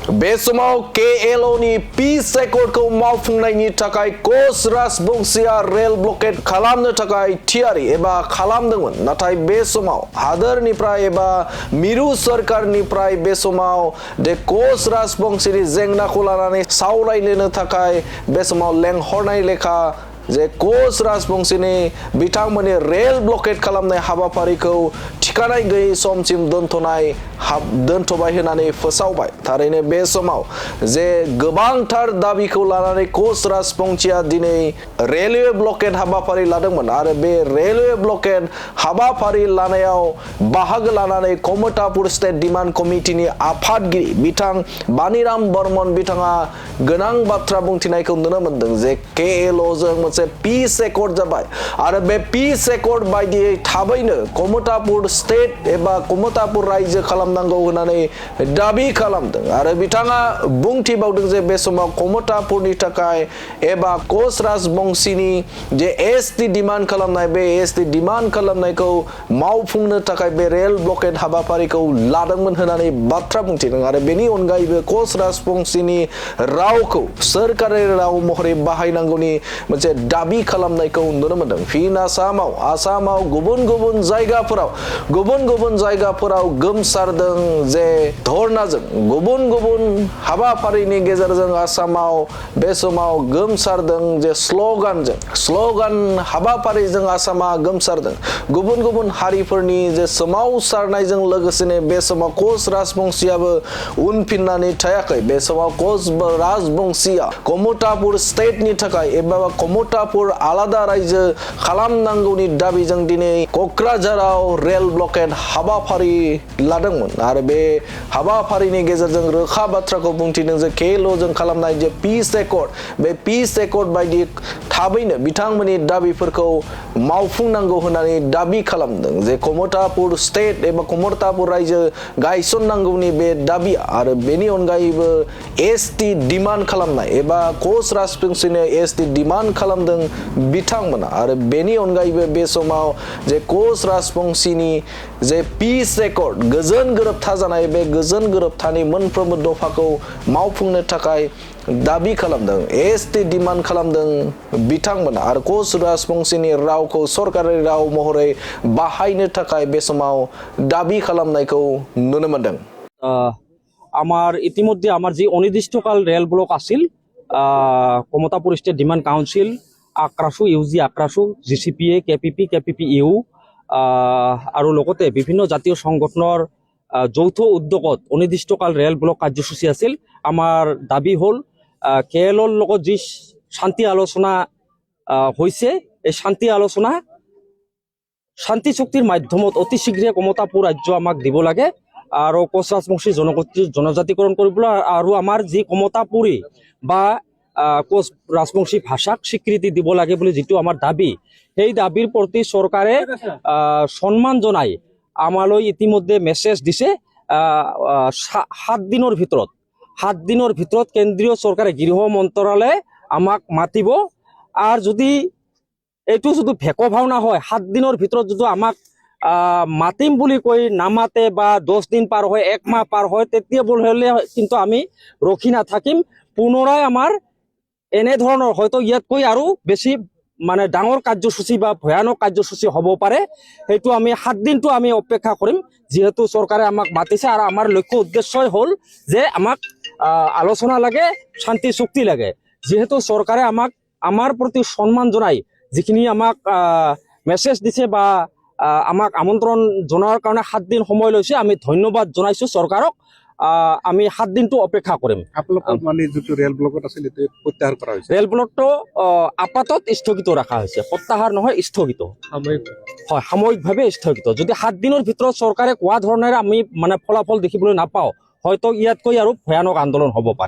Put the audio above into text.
बे समाव KLO नि पीस एकर्डखौ मावफुंनायनि थाखाय कच राजबंशीया रेल ब्लकेट खालामनो थाखाय थियारि एबा खालामदोंमोन नाथाय बे समाव हादोरनिफ्राय एबा मिरु सरकारनिफ्राय बे समाव दे कच राजबंशीनि जेंनाखौ लानानै सावरायनो थाखाय बे समाव लेंहरनाय लेखा जे कच राजबंशीनि बिथांमोननि रेल ब्लकेट खालामनाय हाबाफारिखौ ठिकानाय गैयै समसिम दोनथ'बाय होननानै फोसावबाय थारैनो बे समाव जे गोबांथार दाबिखौ लानानै कच राजबंशीया दिनै रेलवे ब्लकेट हाबाफारि लादोंमोन आरो बे रेलवे ब्लकेट हाबाफारि लानायाव बाहागो लानानै कमतापुर स्टेट डिमान्ड कमिटिनि आफादगिरि बिथां बानीराम बर्मन बिथाङा गोनां बाथ्रा बुंथिनायखौ नुनो मोनदों जे KLO जों मोनसे पीस एकर्ड जाबाय आरो बे पीस एकर्ड बायदियै थाबैनो कमतापुर स्टेट एबा कमतापुर रायजो खालामनांगौ होननानै दाबि खालामदों आरो बिथाङा बुंथिबावदों जे बे समाव कमतापुरनि थाखाय एबा कच राजबंशीनि जे ST डिमान्ड खालामनाय बे ST डिमान्ड खालामनायखौ मावफुंनो थाखाय बे रेल ब्लकेट हाबाफारिखौ लादोंमोन होननानै बाथ्रा बुंथिदों आरो बेनि अनगायैबो कच राजबंशीनि रावखौ सोरखारि राव महरै बाहायनांगौनि मोनसे दाबि खालामनायखौ नुनो मोनदों फिन आसामाव गुबुन गुबुन जायगाफोराव गोमसारदों जे धरनाजों गुबुन हाबाफारिनि गेजेरजों आसामाव बे समाव गोमसारदों जे स्लोगान हाबाफारिजों आसामा गोमसारदों गुबुन हारिफोरनि जे सोमावसारनायजों लोगोसेनो बे समाव कच राजबंशीयाबो उनफिननानै थायाखै बे समाव कच राजबंशीया कमतापुर स्टेटनि थाखाय एबा कमतापुर आलादा रायजो खालामनांगौनि दाबिजों दिनै कक्राझाराव रेल ब्लकेट हाबाफारि लादोंमोन आरो बे हाबाफारिनि गेजेरजों रोखा बाथ्राखौ बुंथिदों जे KLO जों खालामनाय जे पीस एकर्ड बे पीस एकर्ड बायदि थाबैनो बिथांमोननि दाबिफोरखौ मावफुंनांगौ होननानै दाबि खालामदों जे कमतापुर स्टेट एबा कमतापुर रायजो गायसननांगौनि बे दाबि आरो बेनि अनगायैबो ST डिमान्ड खालामनाय एबा कच राजबंशीनो ST डिमान्ड खालामदों बिथांमोना आरो बेनि अनगायैबो बे समाव जे कच राजबंशीनि जे पीस एकर्ड गोजोन गोरोबथा जानाय बे गोजोन गोरोबथानि मोनफ्रोमबो दफाखौ मावफुंनो थाखाय दाबि खालामदों ST डिमान्ड खालामदों बिथांमोना आरो कच राजबंशीनि रावखौ सरकारि राव महरै बाहायनो थाखाय बे समाव दाबि खालामनायखौ नुनो मोनदों আমার ইতিমধ্যে আমার যে অনির্দিষ্টকাল রেল ব্লক আছিল Kamatapur state demand council AKRASU UG AKRASU GCPA KPP-ইউ আৰু লগতে বিভিন্ন জাতীয় সংগঠনৰ যৌথ উদ্যোগত অনিৰ্দিষ্টকাল ৰেল ব্লক কাৰ্যসূচী আছিল আমাৰ দাবী হ'ল KLOৰ লগত যি শান্তি আলোচনা হৈছে এই শান্তি আলোচনা শান্তি চুক্তিৰ মাধ্যমত অতি শীঘ্ৰে কমতাপুৰ ৰাজ্য আমাক দিব লাগে আৰু কচ ৰাজবংশী জনজাতিকৰণ কৰিবলৈ আৰু আমাৰ যি কমতাপুৰী বা কচ ৰাজবংশী ভাষাক স্বীকৃতি দিব লাগে বুলি যিটো আমাৰ দাবী সেই দাবীৰ প্ৰতি চৰকাৰে সন্মান জনাই আমালৈ ইতিমধ্যে মেছেজ দিছে 7 দিনৰ ভিতৰত কেন্দ্ৰীয় চৰকাৰে গৃহ মন্ত্ৰালয়ে আমাক মাতিব আৰু যদি এইটো যদি ভেক ভাওনা হয় 7 দিনৰ ভিতৰত যদি আমাক মাতিম বুলি কৈ নামাতে বা 10 দিন পাৰ হয় 1 মাহ পাৰ হয় তেতিয়া বললে কিন্তু আমি ৰখি নাথাকিম পুনৰাই আমাৰ এনে ধৰণৰ হয়তো ইয়াতকৈ আৰু বেছি মানে ডাঙৰ কাৰ্যসূচী বা ভয়ানক কাৰ্যসূচী হ'ব পাৰে সেইটো আমি 7 দিনটো আমি অপেক্ষা কৰিম যেহেতু চৰকাৰে আমাক মাতিছে আৰু আমাৰ লক্ষ্য উদ্দেশ্যই হ'ল যে আমাক আলোচনা লাগে শান্তি চুক্তি লাগে যেহেতু চৰকাৰে আমাক আমাৰ প্ৰতি সন্মান জনাই যিখিনি আমাক মেছেজ দিছে বা আমাক আমন্ত্ৰণ জনোৱাৰ কাৰণে 7 দিন সময় লৈছে আমি ধন্যবাদ জনাইছো চৰকাৰক আমি 7 দিনটো অপেক্ষা কৰিম আপোনালোকৰ মানে যেটো ৰেল ব্লকত আছিল এতে প্ৰত্যাহাৰ কৰা হৈছে ৰেল ব্লকটো আপাতত স্থগিত ৰাখা হৈছে প্ৰত্যাহাৰ নহয় স্থগিত সাময়িকভাৱে স্থগিত যদি 7 দিনৰ ভিতৰত চৰকাৰে কোৱা ধৰণেৰে আমি মানে ফলাফল দেখিবলৈ নাপাওঁ হয়তো ইয়াতকৈ আৰু ভয়ানক আন্দোলন হ'ব পাৰে